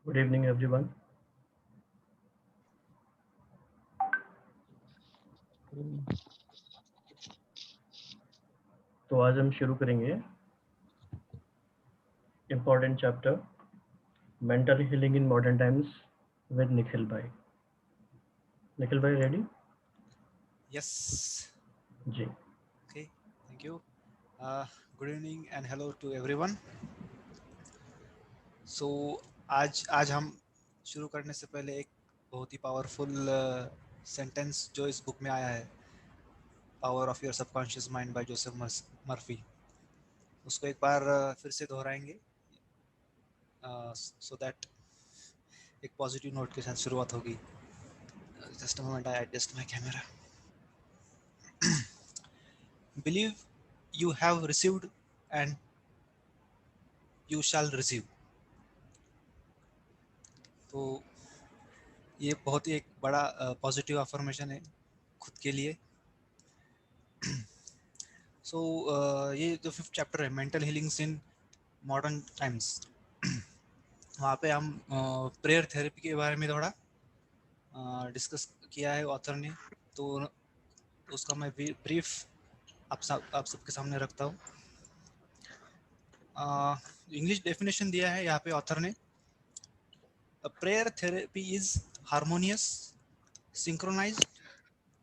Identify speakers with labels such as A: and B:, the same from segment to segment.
A: Good evening everyone. तो आज हम शुरू करेंगे important chapter mental healing in modern times with Nikhil भाई। निखिल भाई रेडी?
B: Yes.
A: जी।
B: Okay. Thank you. Good evening and hello to everyone. So आज हम शुरू करने से पहले एक बहुत ही पावरफुल सेंटेंस जो इस बुक में आया है, power of your subconscious mind bye Joseph Murphy, उसको एक बार फिर से दोहराएंगे सो दैट एक पॉजिटिव नोट के साथ शुरुआत होगी। Just a moment, I adjust my camera. Believe you have received and you shall receive. तो ये बहुत ही एक बड़ा पॉजिटिव अफर्मेशन है खुद के लिए। सो ये जो 5th चैप्टर है मेंटल हीलिंग्स इन मॉडर्न टाइम्स, वहाँ पे हम प्रेयर थेरेपी के बारे में थोड़ा डिस्कस किया है ऑथर ने। तो उसका मैं ब्रीफ आप सबके सामने रखता हूँ। इंग्लिश डेफिनेशन दिया है यहाँ पे ऑथर ने। Prayer therapy is harmonious, synchronised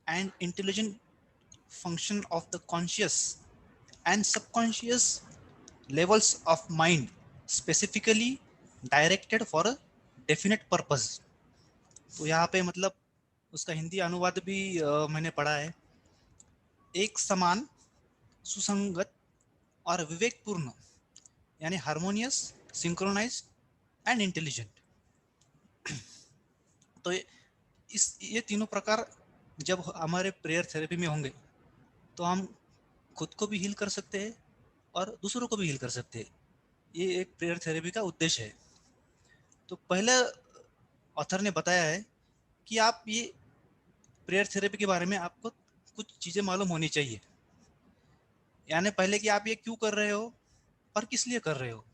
B: and intelligent function of the conscious and subconscious levels of mind, specifically directed for a definite purpose। तो यहाँ पे मतलब उसका हिंदी अनुवाद भी मैंने पढ़ा है। एक समान, सुसंगत और विवेकपूर्ण, यानी हार्मोनियस, सिंक्रोनाइज्ड एंड इंटेलिजेंट। तो ये तीनों प्रकार जब हमारे प्रेयर थेरेपी में होंगे तो हम खुद को भी हील कर सकते हैं और दूसरों को भी हील कर सकते हैं। ये एक प्रेयर थेरेपी का उद्देश्य है। तो पहले ऑथर ने बताया है कि आप ये प्रेयर थेरेपी के बारे में आपको कुछ चीज़ें मालूम होनी चाहिए, यानी पहले कि आप ये क्यों कर रहे हो और किस लिए कर रहे हो,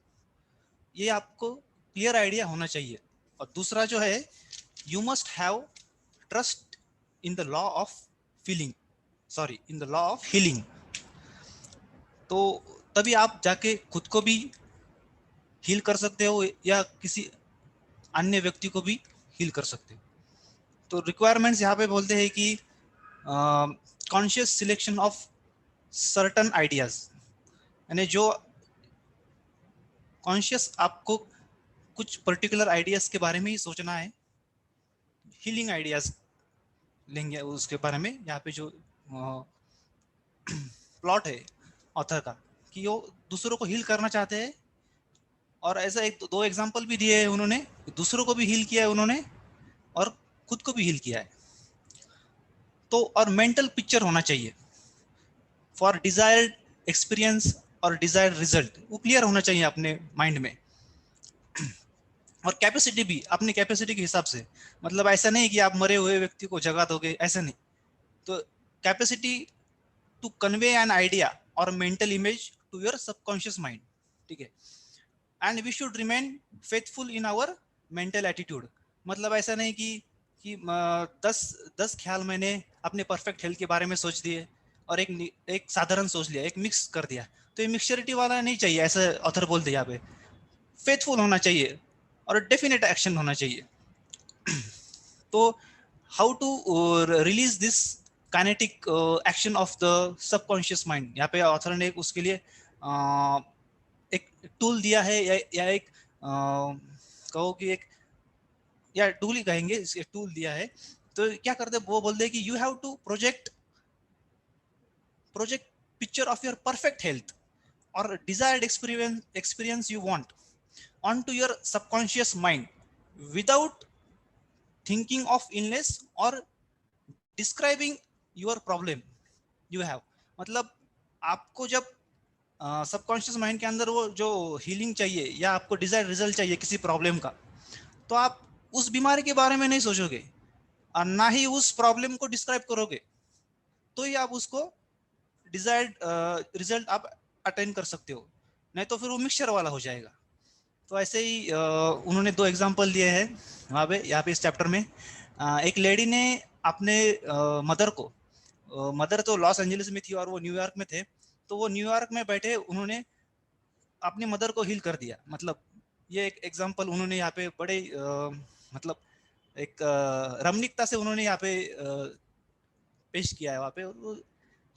B: ये आपको क्लियर आइडिया होना चाहिए। और दूसरा जो है, you must have trust in the law of feeling, sorry in the law of healing. तो तभी आप जाके खुद को भी हील कर सकते हो या किसी अन्य व्यक्ति को भी हील कर सकते हो। तो रिक्वायरमेंट्स यहाँ पे बोलते हैं कि conscious selection of certain ideas, यानी जो कॉन्शियस आपको कुछ पर्टिकुलर आइडियाज के बारे में ही सोचना है, हीलिंग आइडियाज लेंगे उसके बारे में। यहाँ पे जो प्लॉट है ऑथर का कि वो दूसरों को हील करना चाहते हैं, और ऐसा एक दो एग्जांपल भी दिए हैं उन्होंने, दूसरों को भी हील किया है उन्होंने और खुद को भी हील किया है। तो और मेंटल पिक्चर होना चाहिए फॉर डिजायर्ड एक्सपीरियंस और डिजायर्ड रिजल्ट, वो क्लियर होना चाहिए अपने माइंड में। और कैपेसिटी भी अपनी कैपेसिटी के हिसाब से, मतलब ऐसा नहीं कि आप मरे हुए व्यक्ति को जगा दोगे, ऐसा नहीं। तो capacity to convey an idea और mental image to your subconscious mind, ठीक है। And we should remain faithful in our mental attitude, मतलब ऐसा नहीं कि 10 ख्याल मैंने अपने परफेक्ट हेल्थ के बारे में सोच दिए और एक साधारण सोच लिया, एक मिक्स कर दिया। तो ये मिक्सचरिटी वाला नहीं चाहिए, ऐसा ऑथर बोलते यहाँ पे। फेथफुल होना चाहिए और डेफिनेट एक्शन होना चाहिए। तो how to release this kinetic action of the subconscious mind, यहाँ पे ऑथर ने उसके लिए एक टूल दिया है, या एक कहो कि एक, या टूल ही कहेंगे, इसके टूल दिया है। तो क्या करते हैं, वो बोलते हैं कि you have to project picture of your perfect health और desired experience you want onto your subconscious mind without thinking of illness or describing your problem you have। मतलब आपको जब सबकॉन्शियस माइंड के अंदर वो जो हीलिंग चाहिए या आपको डिजायर्ड रिजल्ट चाहिए किसी प्रॉब्लम का, तो आप उस बीमारी के बारे में नहीं सोचोगे और ना ही उस प्रॉब्लम को डिस्क्राइब करोगे, तो ही आप उसको डिजायर्ड रिजल्ट आप अटेन कर सकते हो। नहीं तो फिर वो मिक्सचर वाला हो जाएगा। तो ऐसे ही उन्होंने 2 एग्जांपल दिए हैं वहाँ पे इस चैप्टर में। एक लेडी ने अपने मदर को, मदर तो लॉस एंजलिस में थी और वो न्यूयॉर्क में थे, तो वो न्यूयॉर्क में बैठे उन्होंने अपनी मदर को हील कर दिया। मतलब ये एक एग्जांपल उन्होंने यहाँ पे बड़े मतलब एक रमणीकता से उन्होंने यहाँ पे पेश किया है वहाँ पे। तो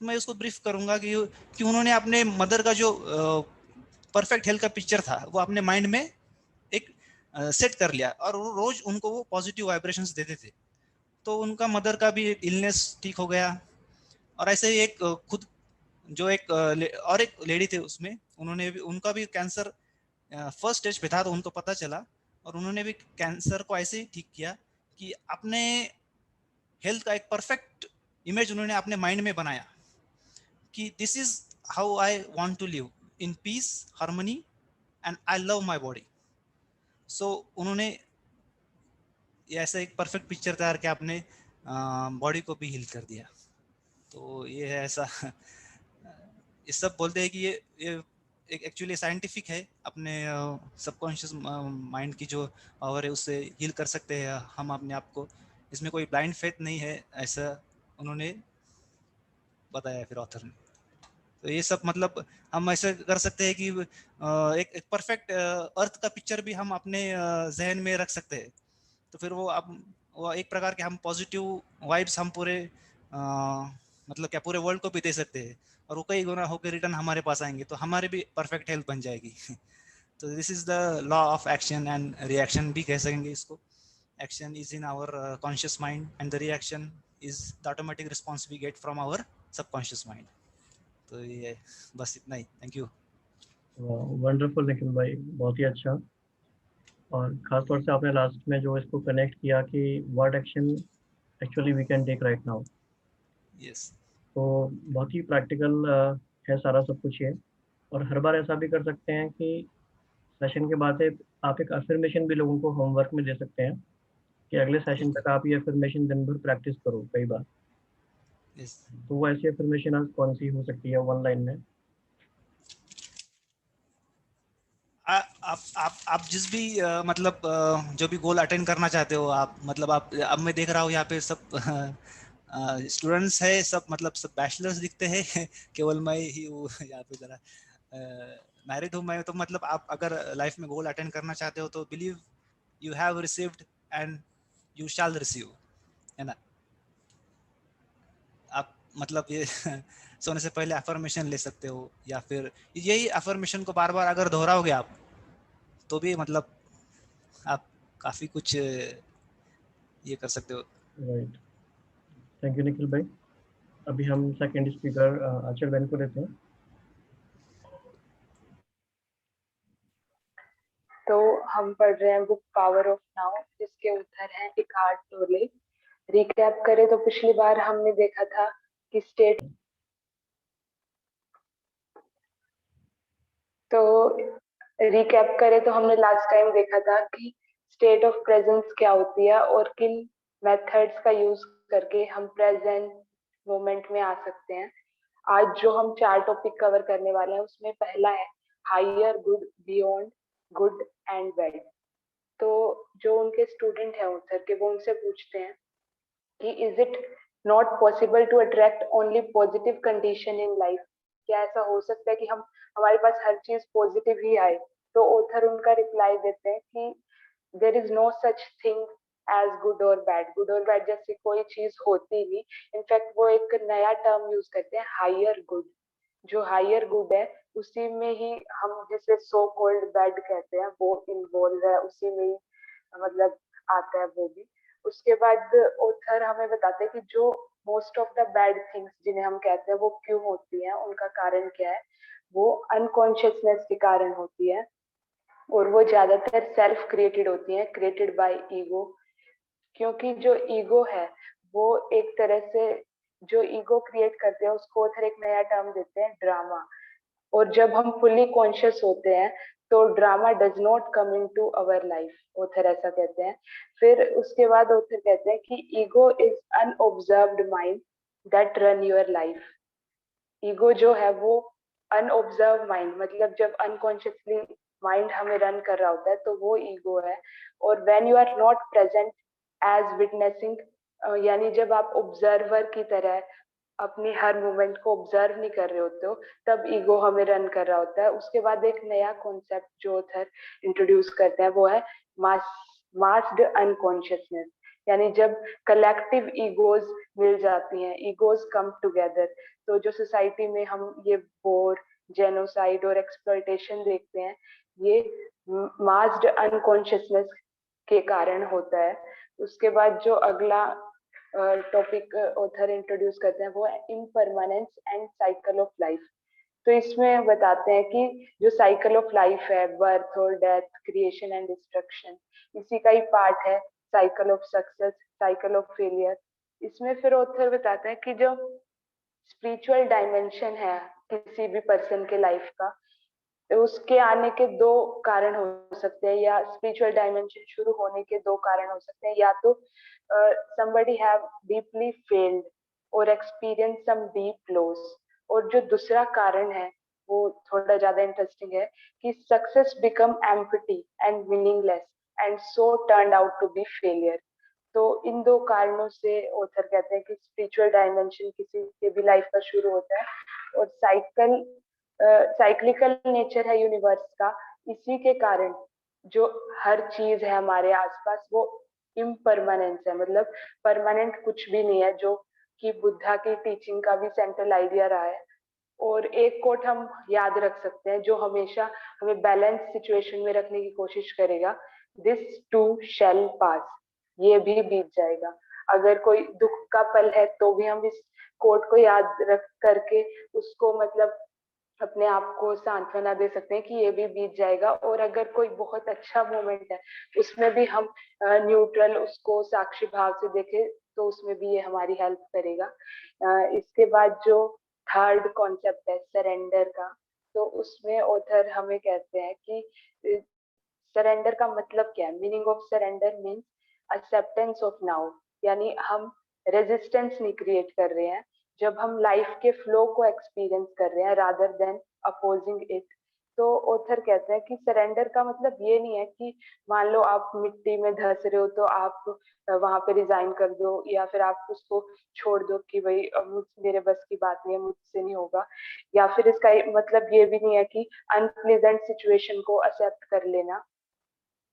B: मैं उसको ब्रीफ करूंगा कि उन्होंने अपने मदर का जो परफेक्ट हेल्थ का पिक्चर था वो अपने माइंड में एक सेट कर लिया और रोज उनको वो पॉजिटिव वाइब्रेशंस देते थे, तो उनका मदर का भी इलनेस ठीक हो गया। और ऐसे ही एक खुद जो एक और एक लेडी थे उसमें, उन्होंने भी, उनका भी कैंसर फर्स्ट स्टेज पे था, तो उनको पता चला और उन्होंने भी कैंसर को ऐसे ही ठीक किया कि अपने हेल्थ का एक परफेक्ट इमेज उन्होंने अपने माइंड में बनाया कि this is how I want to live in peace, harmony and I love my body. So उन्होंने ये ऐसा एक परफेक्ट पिक्चर तैयार किया, अपने बॉडी को भी हील कर दिया। तो ये है ऐसा ये सब बोलते हैं कि ये एक एक्चुअली साइंटिफिक है, अपने सबकॉन्शियस माइंड की जो पावर है उससे हील कर सकते हैं हम अपने आप को। इसमें कोई ब्लाइंड फेथ नहीं है, ऐसा उन्होंने बताया फिर ऑथर ने। तो ये सब मतलब हम ऐसे कर सकते हैं कि एक परफेक्ट अर्थ का पिक्चर भी हम अपने जहन में रख सकते हैं। तो फिर वो एक प्रकार के हम पॉजिटिव वाइब्स हम पूरे मतलब क्या पूरे वर्ल्ड को भी दे सकते हैं और वो कई गुना होकर रिटर्न हमारे पास आएंगे, तो हमारी भी परफेक्ट हेल्थ बन जाएगी। तो this is the law of action and reaction भी कह सकेंगे इसको। Action is in our conscious mind and the reaction is the automatic response we get from our subconscious mind. तो ये बस इतना ही, थैंक यू।
A: वंडरफुल निखिल भाई, बहुत ही अच्छा। और खास तौर से आपने लास्ट में जो इसको कनेक्ट किया कि what action actually we can take right now,
B: yes
A: तो बहुत ही प्रैक्टिकल है सारा सब कुछ ये। और हर बार ऐसा भी कर सकते हैं कि सेशन के बाद आप एक अफर्मेशन भी लोगों को होमवर्क में दे सकते हैं कि अगले सेशन
B: बिल्कुल।
A: तक आप ये अफर्मेशन दिन भर प्रैक्टिस करो कई बार।
B: यस
A: तो वो ऐसी अफर्मेशन आज कौन सी हो सकती है वन लाइन में?
B: आप जिस भी मतलब जो भी गोल अटेंड करना चाहते हो आप, मतलब आप, अब मैं देख रहा हूँ यहाँ पे सब स्टूडेंट्स है सब, मतलब सब बैचलर्स दिखते हैं। केवल मैं ही हूँ यहाँ पे जरा मैरिड हूँ मैं। तो मतलब आप अगर लाइफ में गोल अटेंड करना चाहते हो तो believe you have received and you shall receive, है ना। आप मतलब ये सोने से पहले अफर्मेशन ले सकते हो, या फिर यही अफर्मेशन को बार बार अगर दोहराओगे आप तो भी मतलब आप काफी कुछ ये कर सकते हो।
A: राइट, थैंक यू निखिल भाई। अभी हम सेकंड स्पीकर आचल बहन को लेते हैं।
C: तो हम पढ़ रहे हैं बुक पावर ऑफ नाउ, जिसके उत्तर हैं इकहार्ट टोले। रिकैप करें तो पिछली बार हमने देखा था कि रिकैप करें तो हमने लास्ट टाइम देखा था कि स्टेट ऑफ प्रेजेंस क्या होती है और किन मेथड्स का यूज करके हम प्रेजेंट मोमेंट में आ सकते हैं। आज जो हम 4 टॉपिक कवर करने वाले हैं उसमें पहला है higher good beyond good and bad. तो जो उनके स्टूडेंट हैं उत्तर के, वो उनसे पूछते हैं कि is it not possible to attract only positive condition in life. क्या ऐसा हो सकता है कि हम हमारे पास हर चीज पॉजिटिव ही आए? तो ऑथर उनका रिप्लाई देते हैं कि there is no such thing as good और बैड। गुड और बैड जैसी कोई चीज होती नहीं। इनफैक्ट वो एक नया टर्म यूज करते हैं, हायर गुड। जो हायर गुड है उसी में ही हम जिसे सो कॉल्ड बैड कहते हैं वो इन्वॉल्व है, उसी में ही मतलब आता है वो भी। उसके बाद ऑथर हमें बताते हैं कि जो most of the bad things जिन्हें हम कहते हैं वो क्यों होती हैं, उनका कारण क्या है। वो अनकॉन्शियसनेस के कारण होती है और वो ज्यादातर सेल्फ क्रिएटेड होती हैं, क्रिएटेड बाय ईगो। क्योंकि जो ईगो है वो एक तरह से जो ईगो क्रिएट करते हैं उसको ऑथर एक नया टर्म देते हैं, ड्रामा। और जब हम फुल्ली कॉन्शियस होते हैं तो drama does not come into our life, author ऐसा कहते हैं। फिर उसके बाद ऑथर कहते हैं कि ego is unobserved mind that run your life. Ego जो है वो अनऑब्जर्व माइंड, मतलब जब अनकॉन्शियसली माइंड हमें रन कर रहा होता है, तो वो ईगो है। और when you are not present as witnessing, यानी जब आप ऑब्जर्वर की तरह अपनी हर मूवमेंट को ऑब्जर्व नहीं कर रहे होते हो, तब ईगो हमें रन कर रहा होता है। उसके बाद एक नया कॉन्सेप्ट जो ऑथर इंट्रोड्यूस करते हैं वो है मास्ड अनकॉन्शियसनेस। यानी जब कलेक्टिव ईगोज मिल जाती हैं, ईगोज कम टुगेदर, तो जो सोसाइटी में हम ये वॉर, जेनोसाइड और एक्सप्लॉयटेशन देखते हैं, ये मास्ड अनकॉन्शियसनेस के कारण होता है। उसके बाद जो अगला टॉपिक ऑथर इंट्रोड्यूस करते हैं वो है impermanence and cycle of life. तो इसमें बताते हैं कि जो साइकिल ऑफ लाइफ है, बर्थ और डेथ, क्रिएशन एंड डिस्ट्रक्शन, इसी का ही पार्ट है cycle of success, cycle of failure. इसमें फिर ऑथर बताते हैं कि जो स्पिरिचुअल डायमेंशन है किसी भी पर्सन के लाइफ का, तो उसके आने के दो कारण हो सकते हैं, या स्पिरिचुअल डायमेंशन शुरू होने के दो कारण हो सकते हैं। या तो somebody have deeply failed और experience some deep loss, और जो दूसरा कारण है वो थोड़ा ज्यादा इंटरेस्टिंग है कि success become empty and meaningless and so turn out to be failure. तो इन दो कारणों से ऑथर कहते हैं कि स्पिरिचुअल डायमेंशन किसी के भी लाइफ का शुरू होता है, और साइक्लिकल नेचर है यूनिवर्स का, इसी के कारण जो हर चीज है हमारे आसपास वो इम्परमानेंस है, मतलब परमानेंट कुछ भी नहीं है, जो कि बुद्धा की टीचिंग का भी सेंट्रल आइडिया रहा है। और एक कोट हम याद रख सकते हैं जो हमेशा हमें बैलेंस सिचुएशन में रखने की कोशिश करेगा, दिस टू शैल पास, ये भी बीत जाएगा। अगर कोई दुख का पल है तो भी हम इस कोट को याद रख करके उसको मतलब अपने आप को सांत्वना दे सकते हैं कि ये भी बीत जाएगा। और अगर कोई बहुत अच्छा मोमेंट है उसमें भी हम न्यूट्रल उसको साक्षी भाव से देखें, तो उसमें भी ये हमारी हेल्प करेगा। इसके बाद जो थर्ड कॉन्सेप्ट है सरेंडर का, तो उसमें ऑथर हमें कहते हैं कि सरेंडर का मतलब क्या है। Meaning of surrender means acceptance of now, यानी हम रेजिस्टेंस नहीं क्रिएट कर रहे हैं जब हम लाइफ के फ्लो को एक्सपीरियंस कर रहे हैं रादर देन अपोजिंग इट। तो ऑथर कहते हैं कि सरेंडर का मतलब ये नहीं है कि मान लो आप मिट्टी में धंस रहे हो तो आप वहां पे रिजाइन कर दो, या फिर आप उसको छोड़ दो कि भाई मेरे बस की बात नहीं है, मुझसे नहीं होगा। या फिर इसका मतलब ये भी नहीं है कि अनप्लेजेंट सिचुएशन को एक्सेप्ट कर लेना,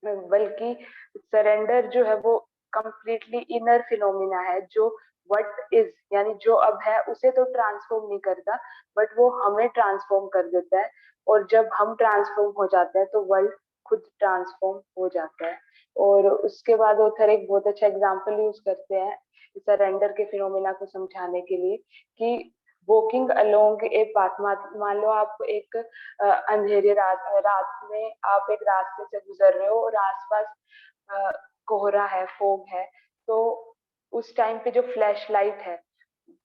C: बल्कि सरेंडर जो है वो कंप्लीटली इनर फिनोमिना है, जो व्हाट इज यानी जो अब है उसे तो ट्रांसफॉर्म नहीं करता, बट वो हमें ट्रांसफॉर्म कर देता है। और जब हम ट्रांसफॉर्म हो जाते हैं तो वर्ल्ड खुद ट्रांसफॉर्म हो जाता है। और उसके बाद ऑथर एक बहुत अच्छा एग्जांपल यूज करते हैं सरेंडर के फिनोमिना को समझाने के लिए कि वॉकिंग अलोंग ए पाथ, मान लो आप एक अंधेरे रात में आप एक रास्ते से गुजर रहे हो और आसपास कोहरा है, फोग है, तो उस टाइम पे जो फ्लैश लाइट है,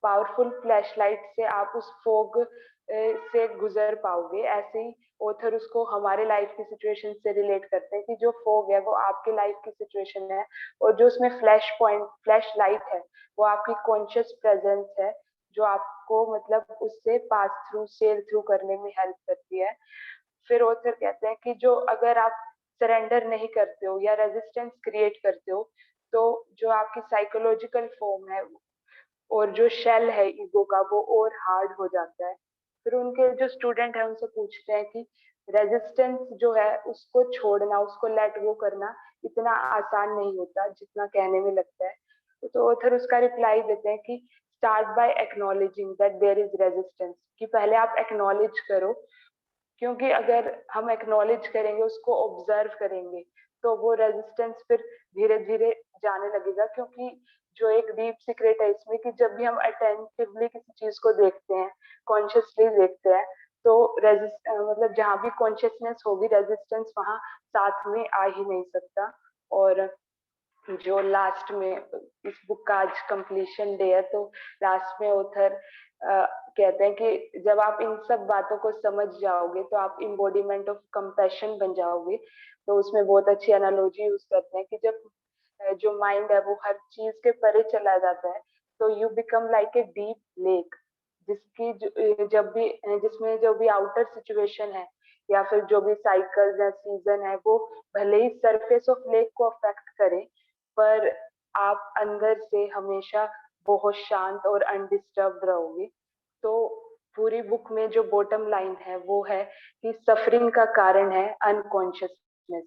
C: पावरफुल फ्लैश लाइट से आप उस फोग से गुजर पाओगे। ऐसे ही ऑथर उसको हमारे लाइफ की सिचुएशन से रिलेट करते हैं कि जो फोग है वो आपके लाइफ की सिचुएशन है, और जो उसमें फ्लैश लाइट है वो आपकी कॉन्शियस प्रेजेंस है, जो आपको मतलब उससे पास थ्रू सेल थ्रू करने में हेल्प करती है। फिर ऑथर कहते हैं कि जो अगर आप सरेंडर नहीं करते हो या रेजिस्टेंस क्रिएट करते हो, तो जो आपकी साइकोलॉजिकल फॉर्म है और जो शेल है ईगो का वो और हार्ड हो जाता है। फिर उनके जो स्टूडेंट है उनसे पूछते हैं कि रेजिस्टेंस जो है उसको छोड़ना, उसको लेट गो करना इतना आसान नहीं होता जितना कहने में लगता है। तो ऑथर उसका रिप्लाई देते हैं कि start by acknowledging that there is resistance, कि पहले आप एक्नॉलेज करो, क्योंकि अगर हम एक्नॉलेज करेंगे, उसको ऑब्जर्व करेंगे, तो वो रेजिस्टेंस फिर धीरे धीरे जाने लगेगा। क्योंकि जो एक डीप सीक्रेट है इसमें कि जब भी हम अटेंटिवली किसी चीज को देखते हैं, कॉन्शियसली देखते हैं, तो मतलब जहां भी कॉन्शियसनेस होगी रेजिस्टेंस वहां साथ में आ ही नहीं सकता। और जो लास्ट में इस बुक का आज कंप्लीशन डे है, तो लास्ट में ऑथर कहते हैं कि जब आप इन सब बातों को समझ जाओगे तो आप इम्बॉडीमेंट ऑफ कंपैशन बन जाओगे। तो उसमें बहुत अच्छी एनालॉजी यूज करते हैं कि जब जो माइंड है वो हर चीज के परे चला जाता है, तो you become like a deep lake, जिसकी जब भी जिसमें जो भी आउटर सिचुएशन है या फिर जो भी साइकिल्स या सीजन है वो भले ही सरफेस ऑफ लेक को अफेक्ट करे, पर आप अंदर से हमेशा बहुत शांत और अनडिस्टर्ब रहोगे। तो पूरी बुक में जो बॉटम लाइन है वो है कि सफरिंग का कारण है अनकॉन्शियसनेस।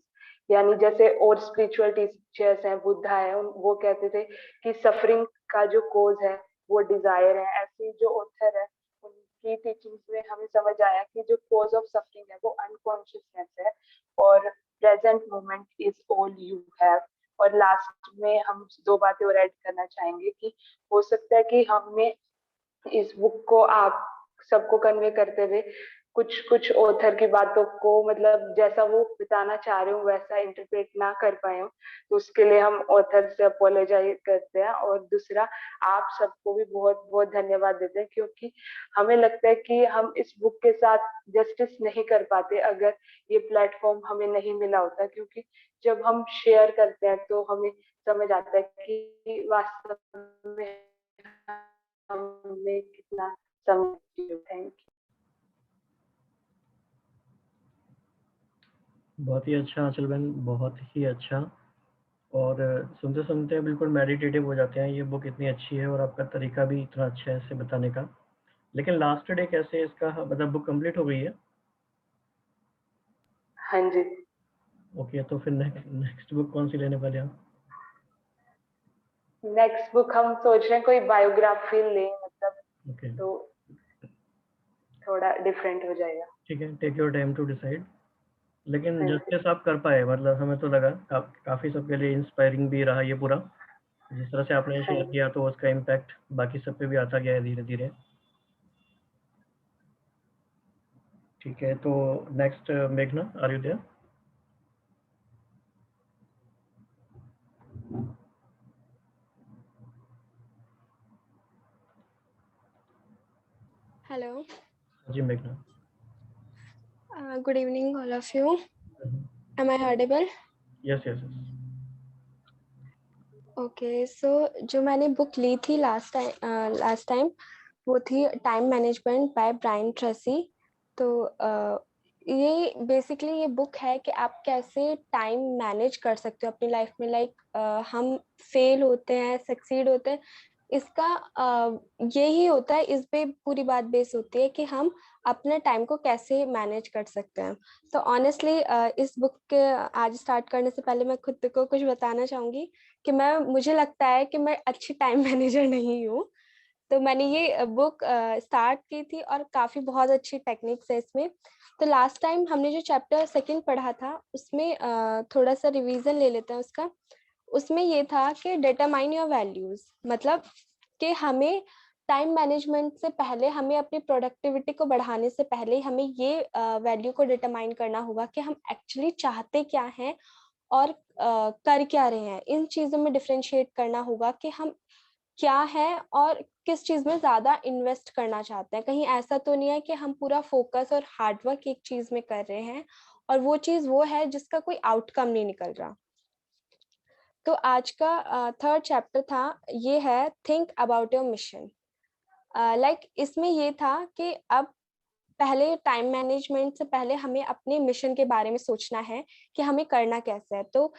C: यानी जैसे और स्पिरिचुअल टीचर्स हैं, बुद्धा है, वो कहते थे कि सफरिंग का जो कोज है वो डिजायर है। ऐसे जो ऑथर है उनकी टीचिंग्स में हमें समझ आया कि जो कोज ऑफ सफरिंग है वो अनकॉन्शियसनेस है और present moment is all you have. और लास्ट में हम दो बातें और ऐड करना चाहेंगे कि हो सकता है कि हमने इस बुक को आप सबको कन्वे करते हुए कुछ कुछ ऑथर की बातों को मतलब जैसा वो बताना चाह रहे हो वैसा इंटरप्रेट ना कर पाए हो, तो उसके लिए हम ऑथर से अपोलोजाइज करते हैं। और दूसरा, आप सबको भी बहुत बहुत धन्यवाद देते हैं, क्योंकि हमें लगता है कि हम इस बुक के साथ जस्टिस नहीं कर पाते अगर ये प्लेटफॉर्म हमें नहीं मिला होता। क्योंकि जब हम शेयर करते हैं तो हमें समझ आता है कि वास्तव में हमने कितना समझ। Thank you.
A: बहुत ही अच्छा आंचल बहन, बहुत ही अच्छा। और सुनते सुनते बिल्कुल मेडिटेटिव हो जाते हैं। ये बुक इतनी अच्छी है और आपका तरीका भी इतना अच्छा है इसे बताने का। लेकिन लास्ट डे कैसे इसका, मतलब बुक कंप्लीट हो गई है?
C: हाँ जी।
A: ओके, तो फिर नेक्स्ट बुक कौन सी लेने वाले हैं?
C: नेक्स्ट बुक हम सोच रहे हैं कोई बायोग्राफी लें, मतलब
A: ओके,
C: तो थोड़ा डिफरेंट हो जाएगा।
A: ठीक है, take your time to decide. लेकिन
C: हाँ जी।
A: जस्टिस आप कर पाए, मतलब हमें तो लगा काफ़ी सबके लिए इंस्पायरिंग भी रहा ये पूरा। जिस तरह से आपने
C: हाँ
A: शेयर
C: जी।
A: किया तो उसका इम्पैक्ट बाकी सब पे भी आता गया है धीरे धीरे। ठीक है, तो नेक्स्ट मेघना, आर यू देयर?
D: Hello.
A: जी मेघना।
D: Good evening, all of you. Am I audible?
A: Yes yes yes.
D: Okay, so जो मैंने बुक ली थी लास्ट टाइम वो थी time management by Brian Tracy. तो ये बेसिकली ये बुक है कि आप कैसे टाइम मैनेज कर सकते हो अपनी लाइफ में। लाइक हम फेल होते हैं, सक्सीड होते हैं, इसका यही होता है। इस पे पूरी बात बेस होती है कि हम अपने टाइम को कैसे मैनेज कर सकते हैं। तो ऑनेस्टली इस बुक के आज स्टार्ट करने से पहले मैं खुद को कुछ बताना चाहूँगी कि मुझे लगता है कि मैं अच्छी टाइम मैनेजर नहीं हूँ। तो मैंने ये बुक स्टार्ट की थी और काफ़ी बहुत अच्छी टेक्निक्स है इसमें। तो लास्ट टाइम हमने जो चैप्टर 2 पढ़ा था उसमें थोड़ा सा रिवीजन ले लेते हैं उसका। उसमें ये था कि डिटरमाइन योर वैल्यूज, मतलब कि हमें टाइम मैनेजमेंट से पहले, हमें अपनी प्रोडक्टिविटी को बढ़ाने से पहले हमें ये वैल्यू को डिटरमाइन करना होगा कि हम एक्चुअली चाहते क्या हैं और कर क्या रहे हैं। इन चीज़ों में डिफरेंशिएट करना होगा कि हम क्या है और किस चीज़ में ज़्यादा इन्वेस्ट करना चाहते हैं। कहीं ऐसा तो नहीं है कि हम पूरा फोकस और हार्डवर्क एक चीज़ में कर रहे हैं और वो चीज़ वो है जिसका कोई आउटकम नहीं निकल रहा। तो आज का थर्ड चैप्टर था, ये है think about your mission. Like इसमें ये था कि अब पहले टाइम मैनेजमेंट से पहले हमें अपने मिशन के बारे में सोचना है कि हमें करना कैसे है। तो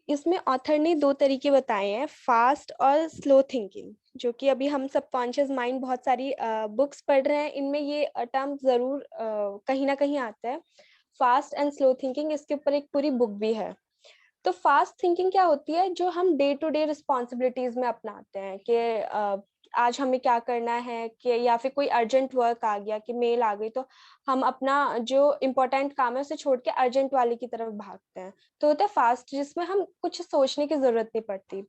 D: इसमें ऑथर ने 2 तरीके बताए हैं, फास्ट और स्लो थिंकिंग, जो कि अभी हम सबकॉन्शियस माइंड बहुत सारी बुक्स पढ़ रहे हैं, इनमें ये टर्म जरूर कहीं ना कहीं आता है, फास्ट एंड स्लो थिंकिंग। इसके ऊपर एक पूरी बुक भी है। तो फास्ट थिंकिंग क्या होती है, जो हम डे टू डे रिस्पॉन्सिबिलिटीज में अपनाते हैं कि आज हमें क्या करना है, कि या फिर कोई अर्जेंट वर्क आ गया, कि मेल आ गई, तो हम अपना जो इम्पोर्टेंट काम है उसे छोड़ के अर्जेंट वाले की तरफ भागते हैं। तो होता है फास्ट, जिसमें हम कुछ सोचने की जरूरत नहीं पड़ती।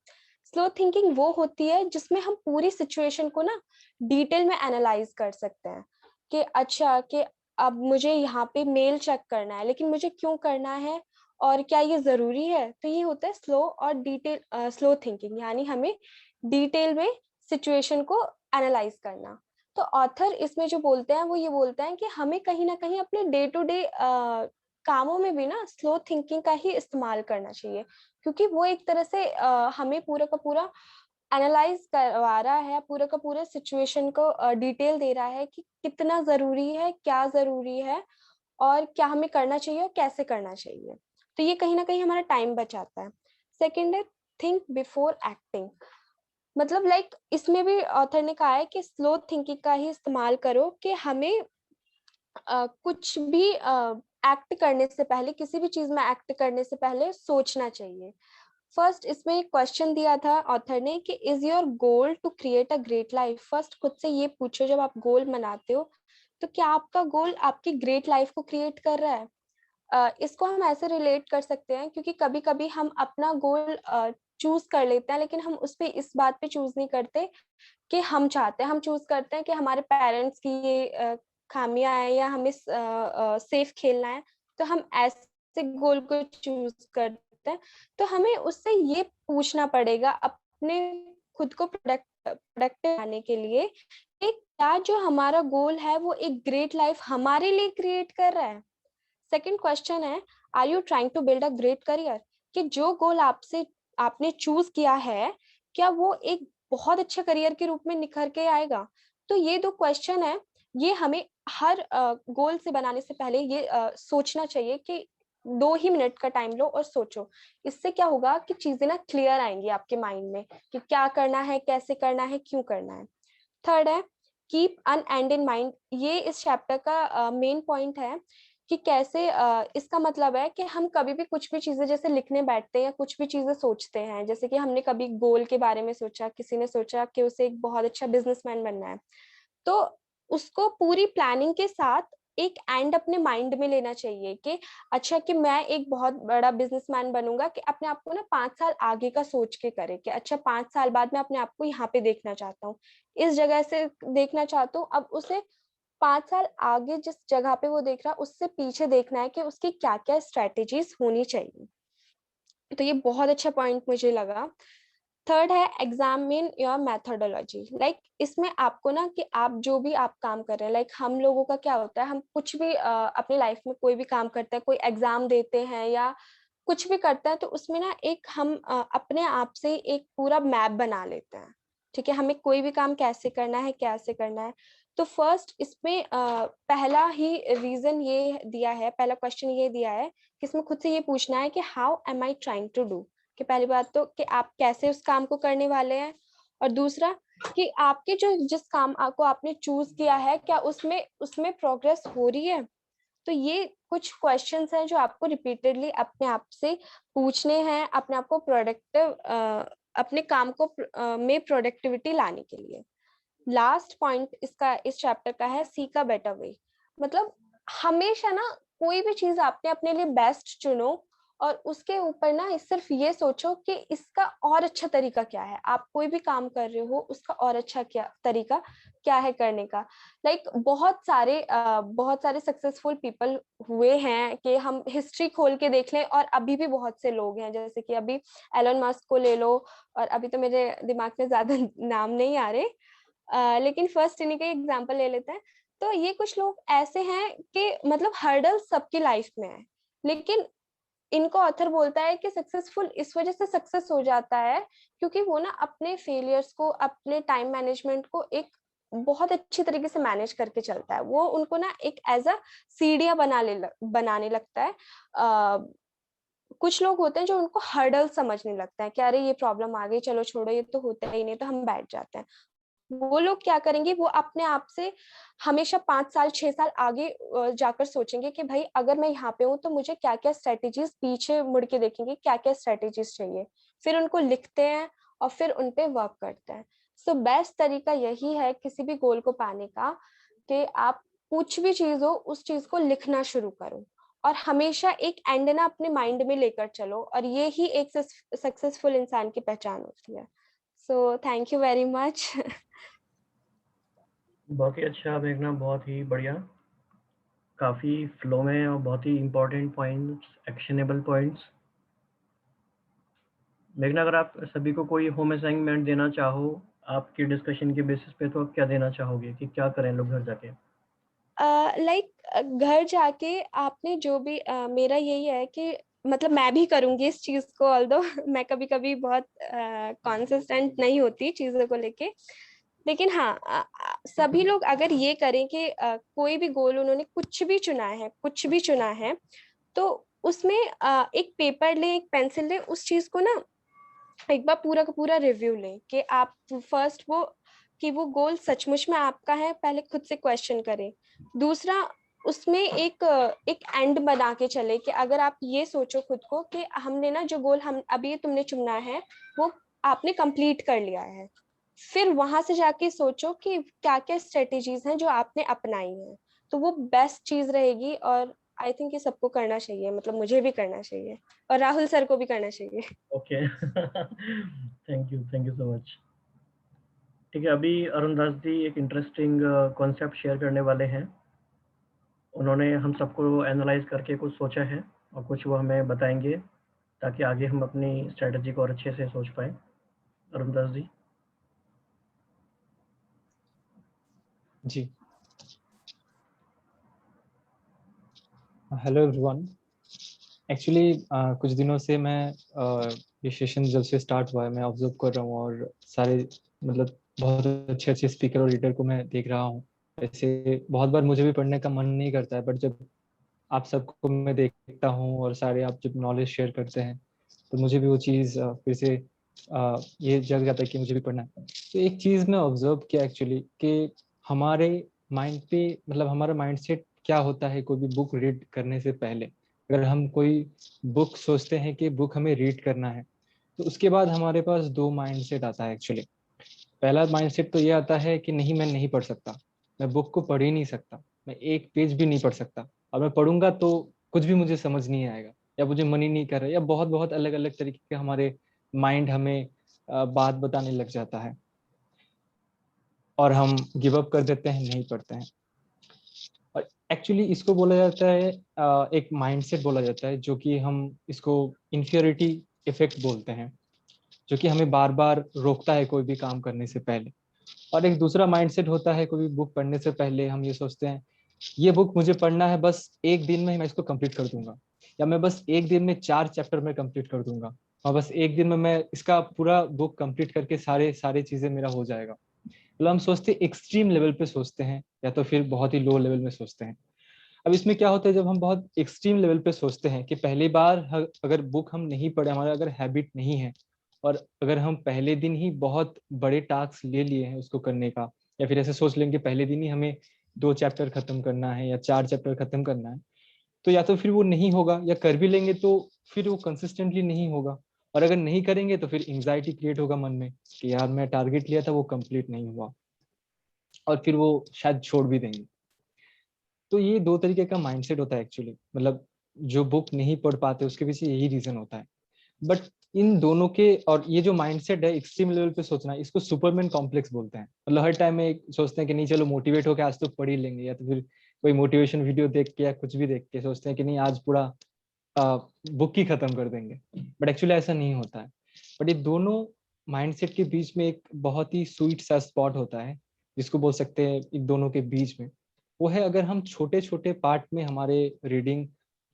D: स्लो थिंकिंग वो होती है जिसमें हम पूरी सिचुएशन को ना डिटेल में एनालाइज कर सकते हैं कि अच्छा, कि अब मुझे यहाँ पे मेल चेक करना है, लेकिन मुझे क्यों करना है और क्या ये जरूरी है। तो ये होता है स्लो और डिटेल स्लो थिंकिंग, यानी हमें डिटेल में सिचुएशन को एनालाइज करना। तो ऑथर इसमें जो बोलते हैं वो ये बोलते हैं कि हमें कहीं ना कहीं अपने डे टू डे कामों में भी ना स्लो थिंकिंग का ही इस्तेमाल करना चाहिए, क्योंकि वो एक तरह से हमें पूरा का पूरा एनालाइज करवा रहा है, पूरा का पूरा सिचुएशन को डिटेल दे रहा है कि कितना जरूरी है, क्या जरूरी है और क्या हमें करना चाहिए और कैसे करना चाहिए। तो ये कहीं ना कहीं हमारा टाइम बचाता है। सेकेंड है थिंक बिफोर एक्टिंग। मतलब लाइक इसमें भी ऑथर ने कहा है कि स्लो थिंकिंग का ही इस्तेमाल करो, कि हमें कुछ भी एक्ट करने से पहले, किसी भी चीज में एक्ट करने से पहले सोचना चाहिए। फर्स्ट इसमें एक क्वेश्चन दिया था ऑथर ने कि is your goal to create a great life. First खुद से ये पूछो जब आप गोल बनाते हो तो क्या आपका गोल आपकी ग्रेट लाइफ को क्रिएट कर रहा है। इसको हम ऐसे रिलेट कर सकते हैं क्योंकि कभी कभी हम अपना गोल चूज कर लेते हैं, लेकिन हम उस पे इस बात पे चूज नहीं करते कि हम चाहते हैं, हम चूज करते हैं कि हमारे पेरेंट्स की ये खामियां है या हमें सेफ खेलना है, तो हम ऐसे गोल को चूज करते हैं। तो हमें उससे ये पूछना पड़ेगा अपने खुद को प्रोडक्टिव बनाने के लिए कि क्या जो हमारा गोल है वो एक ग्रेट लाइफ हमारे लिए क्रिएट कर रहा है। सेकंड क्वेश्चन है are you trying to build a great career, कि जो गोल आपने चूज किया है क्या वो एक बहुत अच्छे करियर के रूप में निखर के आएगा। तो ये दो क्वेश्चन है, ये हमें हर गोल से बनाने से पहले ये सोचना चाहिए कि 2 ही मिनट का टाइम लो और सोचो। इससे क्या होगा कि चीजें ना क्लियर आएंगी आपके माइंड में कि क्या करना है, कैसे करना है, क्यों करना है। थर्ड है keep an end in mind. ये इस चैप्टर का मेन पॉइंट है कि कैसे इसका मतलब है कि हम कभी भी कुछ भी चीजें जैसे लिखने बैठते हैं या कुछ भी चीजें सोचते हैं, जैसे कि हमने कभी गोल के बारे में सोचा, किसी ने सोचा कि उसे एक बहुत अच्छा बिजनेसमैन बनना है, तो उसको पूरी प्लानिंग के साथ एक एंड अपने माइंड में लेना चाहिए कि अच्छा कि मैं एक बहुत बड़ा बिजनेसमैन बनूंगा, कि अपने आप को ना 5 साल आगे का सोच के करे कि अच्छा 5 साल बाद मैं अपने आप को यहाँ पे देखना चाहता हूँ, इस जगह से देखना चाहता हूँ। अब उसे 5 साल आगे जिस जगह पे वो देख रहा है उससे पीछे देखना है कि उसकी क्या क्या स्ट्रेटेजीज होनी चाहिए। तो ये बहुत अच्छा पॉइंट मुझे लगा। थर्ड है एग्जामिन योर मेथोडोलॉजी। लाइक इसमें आपको ना कि आप जो भी आप काम कर रहे हैं, लाइक हम लोगों का क्या होता है, हम कुछ भी अपनी लाइफ में कोई भी काम करते हैं, कोई एग्जाम देते हैं या कुछ भी करते हैं, तो उसमें ना एक हम अपने आप से एक पूरा मैप बना लेते हैं। ठीक है, हमें कोई भी काम कैसे करना है, कैसे करना है। तो फर्स्ट इसमें पहला ही रीजन ये दिया है, पहला क्वेश्चन ये दिया है कि इसमें खुद से ये पूछना है कि how am I trying to do, कि पहली बात तो कि आप कैसे उस काम को करने वाले हैं, और दूसरा कि आपके जो जिस काम को आपने चूज किया है क्या उसमें उसमें प्रोग्रेस हो रही है। तो ये कुछ क्वेश्चंस हैं जो आपको रिपीटेडली अपने आप से पूछने हैं, अपने आप को प्रोडक्टिव अपने काम को में प्रोडक्टिविटी लाने के लिए। लास्ट पॉइंट इसका इस चैप्टर का है सीक अ बेटर वे। मतलब हमेशा ना कोई भी चीज आपने अपने लिए बेस्ट चुनो और उसके ऊपर ना सिर्फ ये सोचो कि इसका और अच्छा तरीका क्या है। आप कोई भी काम कर रहे हो उसका और अच्छा क्या तरीका क्या है करने का। लाइक बहुत सारे सक्सेसफुल पीपल हुए हैं कि हम हिस्ट्री खोल के देख लें और अभी भी बहुत से लोग हैं, जैसे कि अभी एलन मस्क को ले लो, और अभी तो मेरे दिमाग में ज्यादा नाम नहीं आ रहे, लेकिन फर्स्ट इन्हीं का एग्जांपल ले लेते हैं। तो ये कुछ लोग ऐसे हैं कि मतलब हर्डल सबकी लाइफ में है, लेकिन इनको ऑथर बोलता है कि सक्सेसफुल इस वजह से सक्सेस हो जाता है क्योंकि वो ना अपने फेलियर्स को, अपने टाइम मैनेजमेंट को एक बहुत अच्छी तरीके से मैनेज करके चलता है। वो उनको ना एक एज अ सीढ़ियां बनाने लगता है। कुछ लोग होते हैं जो उनको हर्डल समझने लगता है कि अरे ये प्रॉब्लम आ गई, चलो छोड़ो ये तो होता ही नहीं, तो हम बैठ जाते हैं। वो लोग क्या करेंगे, वो अपने आप से हमेशा 5 साल 6 साल आगे जाकर सोचेंगे कि भाई अगर मैं यहाँ पे हूँ तो मुझे क्या क्या स्ट्रेटेजीज, पीछे मुड़ के देखेंगे क्या क्या स्ट्रेटेजीज चाहिए, फिर उनको लिखते हैं और फिर उनपे वर्क करते हैं। सो बेस्ट तरीका यही है किसी भी गोल को पाने का कि आप कुछ भी चीज हो उस चीज को लिखना शुरू करो और हमेशा एक एंड ना अपने माइंड में लेकर चलो, और ये ही एक सक्सेसफुल इंसान की पहचान होती है। So thank you very much.
A: बहुत ही अच्छा मेघना, बहुत ही बढ़िया, काफ़ी फ्लो में और बहुत ही इम्पोर्टेंट पॉइंट्स, एक्शनेबल पॉइंट्स। मेघना, अगर आप सभी को कोई होम असाइनमेंट देना चाहो आपकी डिस्कशन के बेसिस पे, तो आप क्या देना चाहोगे कि क्या करें लोग घर जाके?
D: लाइक घर जाके आपने जो भी मेरा यही है कि मतलब मैं भी करूंगी इस चीज को, ऑल्दो मैं कभी कभी बहुत कंसिस्टेंट नहीं होती चीजों को लेके, लेकिन हाँ, सभी लोग अगर ये करें कि कोई भी गोल उन्होंने कुछ भी चुना है, तो उसमें एक पेपर लें, एक पेंसिल लें, उस चीज को ना एक बार पूरा का पूरा रिव्यू लें कि आप फर्स्ट वो गोल सचमुच में आपका है, पहले खुद से क्वेश्चन करें। दूसरा, उसमें एक एंड बना के चले कि अगर आप ये सोचो खुद को कि हमने ना जो गोल हम अभी तुमने चुना है वो आपने कंप्लीट कर लिया है, फिर वहां से जाके सोचो कि क्या क्या स्ट्रेटेजीज हैं जो आपने अपनाई हैं, तो वो बेस्ट चीज रहेगी। और आई थिंक ये सबको करना चाहिए, मतलब मुझे भी करना चाहिए और राहुल सर को भी करना चाहिए।
A: Okay thank you so much. ठीक है, अभी अरुण दास जी एक इंटरेस्टिंग कॉन्सेप्ट शेयर करने वाले हैं। उन्होंने हम सबको एनालाइज करके कुछ सोचा है और कुछ वो हमें बताएंगे, ताकि आगे हम अपनी स्ट्रेटजी को और अच्छे से सोच पाए। अरुण दास जी।
E: जी, हेलो एवरीवन। एक्चुअली कुछ दिनों से मैं ये सेशन जब से स्टार्ट हुआ है मैं ऑब्जर्व कर रहा हूँ और सारे मतलब बहुत अच्छे अच्छे स्पीकर और रीडर को मैं देख रहा हूँ। ऐसे बहुत बार मुझे भी पढ़ने का मन नहीं करता है, बट जब आप सबको मैं देखता हूँ और सारे आप जब नॉलेज शेयर करते हैं तो मुझे भी वो चीज़ फिर से ये जग जाता है कि मुझे भी पढ़ना है। तो एक चीज़ मैं ऑब्जर्व किया एक्चुअली कि हमारे माइंड पे मतलब हमारा माइंडसेट क्या होता है कोई भी बुक रीड करने से पहले। अगर हम कोई बुक सोचते हैं कि बुक हमें रीड करना है, तो उसके बाद हमारे पास दो माइंडसेट आता है एक्चुअली। पहला माइंडसेट तो ये आता है कि नहीं, मैं नहीं पढ़ सकता, मैं बुक को पढ़ ही नहीं सकता, मैं एक पेज भी नहीं पढ़ सकता, और मैं पढ़ूंगा तो कुछ भी मुझे समझ नहीं आएगा, या मुझे मन ही नहीं कर रहा, या बहुत बहुत अलग अलग तरीके के हमारे माइंड हमें बात बताने लग जाता है और हम गिव अप कर देते हैं, नहीं पढ़ते हैं। और एक्चुअली इसको बोला जाता है एक माइंडसेट बोला जाता है, जो कि हम इसको इंफीरियरिटी इफेक्ट बोलते हैं, जो कि हमें बार बार रोकता है कोई भी काम करने से पहले। और एक दूसरा माइंडसेट होता है, कोई भी बुक पढ़ने से पहले हम ये सोचते हैं ये बुक मुझे पढ़ना है, बस एक दिन में ही मैं इसको कंप्लीट कर दूंगा, या मैं बस एक दिन में 4 चैप्टर में कंप्लीट कर दूंगा, और बस एक दिन में मैं इसका पूरा बुक कंप्लीट करके सारे सारे चीजें मेरा हो जाएगा। मतलब हम सोचते एक्सट्रीम लेवल पे सोचते हैं, या तो फिर बहुत ही लो लेवल में सोचते हैं। अब इसमें क्या होता है, जब हम बहुत एक्सट्रीम लेवल पे सोचते हैं कि पहली बार अगर बुक हम नहीं पढ़े, हमारा अगर हैबिट नहीं है, और अगर हम पहले दिन ही बहुत बड़े टास्क ले लिए हैं उसको करने का, या फिर ऐसे सोच लेंगे पहले दिन ही हमें 2 चैप्टर खत्म करना है या 4 चैप्टर खत्म करना है, तो या तो फिर वो नहीं होगा, या कर भी लेंगे तो फिर वो कंसिस्टेंटली नहीं होगा। और अगर नहीं करेंगे तो फिर एंग्जाइटी क्रिएट होगा मन में कि यार मैं टारगेट लिया था वो कंप्लीट नहीं हुआ, और फिर वो शायद छोड़ भी देंगे। तो ये दो तरीके का माइंडसेट होता है एक्चुअली, मतलब जो बुक नहीं पढ़ पाते उसके पीछे यही रीजन होता है। बट इन दोनों के, और ये जो माइंडसेट है एक्सट्रीम लेवल पे सोचना, इसको सुपरमैन कॉम्प्लेक्स बोलते हैं। मतलब हर टाइम में सोचते हैं कि नहीं चलो मोटिवेट होकर आज तो पढ़ ही लेंगे, या तो फिर कोई मोटिवेशन वीडियो देख के या कुछ भी देख के सोचते हैं कि नहीं आज पूरा बुक ही खत्म कर देंगे। बट एक्चुअली ऐसा नहीं होता है। बट ये दोनों माइंडसेट के बीच में एक बहुत ही स्वीट सा स्पॉट होता है, जिसको बोल सकते हैं इन दोनों के बीच में। वो है अगर हम छोटे छोटे पार्ट में हमारे रीडिंग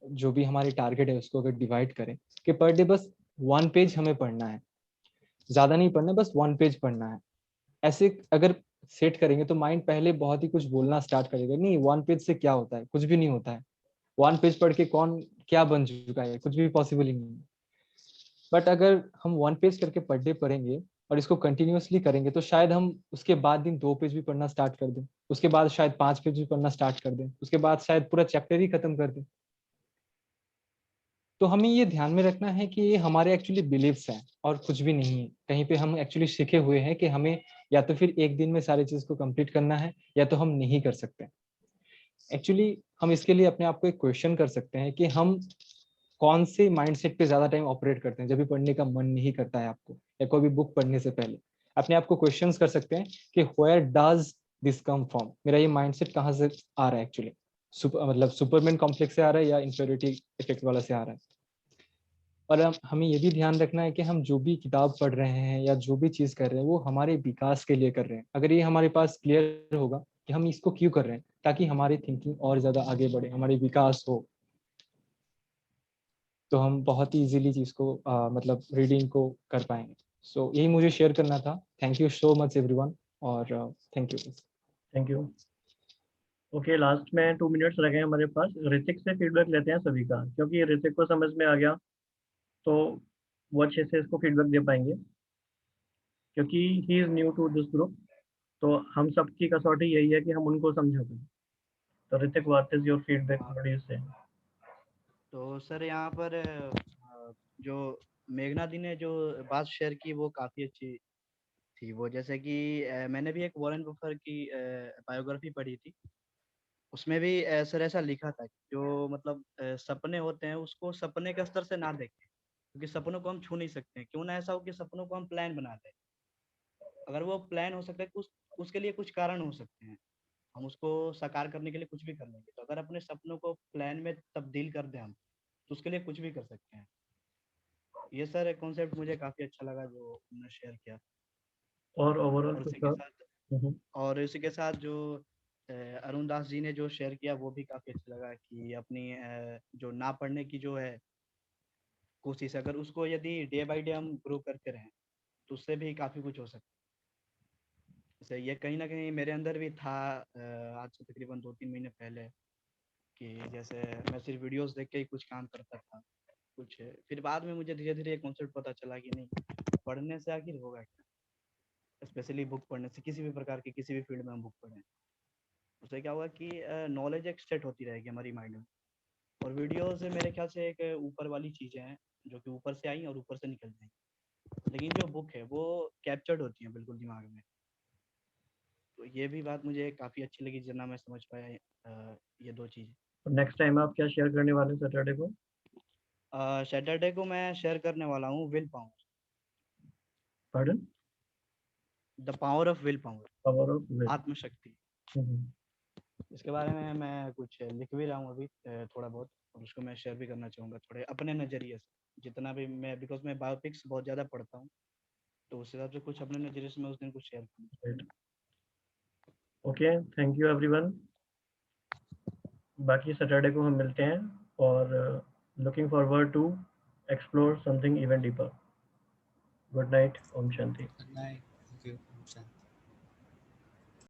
E: जो भी हमारी टारगेट है उसको अगर डिवाइड करें कि पर डे बस 1 पेज हमें पढ़ना है, ज्यादा नहीं पढ़ना, बस 1 पेज पढ़ना है। ऐसे अगर सेट करेंगे तो माइंड पहले बहुत ही कुछ बोलना स्टार्ट करेगा, नहीं 1 पेज से क्या होता है, कुछ भी नहीं होता है, 1 पेज पढ़ के कौन क्या बन चुका है, कुछ भी पॉसिबल ही नहीं है। बट अगर हम 1 पेज करके पर डे पढ़ेंगे और इसको कंटिन्यूअसली करेंगे, तो शायद हम उसके बाद दिन 2 पेज भी पढ़ना स्टार्ट कर दें, उसके बाद शायद 5 पेज भी पढ़ना स्टार्ट कर दें, उसके बाद शायद पूरा चैप्टर ही खत्म कर दें। तो हमें ये ध्यान में रखना है कि ये हमारे एक्चुअली बिलीव्स हैं और कुछ भी नहीं है। कहीं पे हम एक्चुअली सीखे हुए हैं कि हमें या तो फिर एक दिन में सारी चीज को कंप्लीट करना है, या तो हम नहीं कर सकते। एक्चुअली हम इसके लिए अपने आप को एक क्वेश्चन कर सकते हैं कि हम कौन से माइंडसेट पे ज्यादा टाइम ऑपरेट करते हैं जब भी पढ़ने का मन नहीं करता है आपको, या कोई भी बुक पढ़ने से पहले अपने आप को क्वेश्चंस कर सकते हैं कि where does this come from, मेरा ये माइंडसेट कहाँ से आ रहा है एक्चुअली। मतलब सुपरमैन कॉम्प्लेक्स से आ रहा है या इंफीरियरिटी इफेक्ट वाला से आ रहा है। और हमें ये भी ध्यान रखना है कि हम जो भी किताब पढ़ रहे हैं या जो भी चीज कर रहे हैं वो हमारे विकास के लिए कर रहे हैं। अगर ये हमारे पास क्लियर होगा कि हम इसको क्यों कर रहे हैं, ताकि हमारी थिंकिंग और ज्यादा आगे बढ़े, हमारी विकास हो, तो हम बहुत ही इजीली चीज को मतलब रीडिंग को कर पाएंगे। सो यही मुझे शेयर करना था। Thank you so much everyone. और thank you.
A: Thank you. Okay, last में 2 मिनट्स रह गए हमारे पास। ऋतिक से फीडबैक लेते हैं सभी का, क्योंकि ऋतिक को समझ में आ गया तो वो अच्छे से इसको फीडबैक दे पाएंगे, क्योंकि he is new to this group. तो हम सबकी कसौटी यही है कि हम उनको समझा दें। तो Hrithik, what is your feedback, what do you से?
F: तो सर यहाँ पर जो मेघना दी ने जो बात शेयर की वो काफ़ी अच्छी थी। वो जैसे कि मैंने भी एक वॉरेन बफर की बायोग्राफी पढ़ी थी। उसमें भी सर ऐसा लिखा था कि जो मतलब सपने होते हैं उसको सपने के स्तर से ना देखें, क्योंकि सपनों को हम छू नहीं सकते। क्यों ना ऐसा हो कि सपनों को हम प्लान बना दें। अगर वो प्लान हो सकता है उसके लिए कुछ कारण हो सकते हैं, हम उसको साकार करने के लिए कुछ भी कर लेंगे। तो अगर अपने सपनों को प्लान में तब्दील कर दें हम, तो उसके लिए कुछ भी कर सकते हैं। ये सर कॉन्सेप्ट मुझे काफ़ी अच्छा लगा जो उन्होंने शेयर किया।
A: और ओवरऑल
F: और
A: कुछ और?
F: इसी के साथ जो अरुण दास जी ने जो शेयर किया वो भी काफ़ी अच्छा लगा कि अपनी जो ना पढ़ने की जो है कोशिश, अगर उसको यदि डे बाय डे हम ग्रो करते रहें तो उससे भी काफ़ी कुछ हो सकता है। जैसे ये कहीं ना कहीं मेरे अंदर भी था आज से तकरीबन 2-3 महीने पहले, कि जैसे मैं सिर्फ वीडियोस देख के ही कुछ काम करता था कुछ। फिर बाद में मुझे धीरे धीरे कॉन्सेप्ट पता चला कि नहीं, पढ़ने से आखिर होगा क्या। स्पेशली बुक पढ़ने से, किसी भी प्रकार की किसी भी फील्ड में हम बुक पढ़ें, उससे क्या होगा कि नॉलेज एक सेट होती रहेगी हमारी माइंड में। और वीडियो से मेरे ख्याल से एक ऊपर वाली चीज़ें हैं जो कि ऊपर से आई और ऊपर से निकल जाएंगी, लेकिन जो बुक है वो कैप्चर्ड होती है बिल्कुल दिमाग में। तो ये भी बात मुझे काफ़ी अच्छी लगी जितना मैं समझ पाया ये दो चीज़ें।
A: नेक्स्ट टाइम आप क्या शेयर करने वाले हैं सैटरडे को?
F: सैटरडे को मैं शेयर करने वाला हूँ will power,
A: pardon?
F: The power of will power,
A: power of will.
F: आत्मशक्ति। इसके बारे में मैं कुछ लिख भी रहा हूँ अभी थोड़ा बहुत, और उसको मैं शेयर भी करना चाहूँगा थोड़े अपने नज़रिए से, जितना भी मैं, बिकॉज मैं बायोपिक्स बहुत ज़्यादा पढ़ता हूँ, तो उस हिसाब से कुछ अपने नज़रिए से मैं उस दिन कुछ शेयर करूँगा।
A: Okay, thank you everyone. बाकी सैटरडे को हम मिलते हैं, और looking forward to explore something even deeper. Good night, Om Shanti.
B: Good night. Thank you.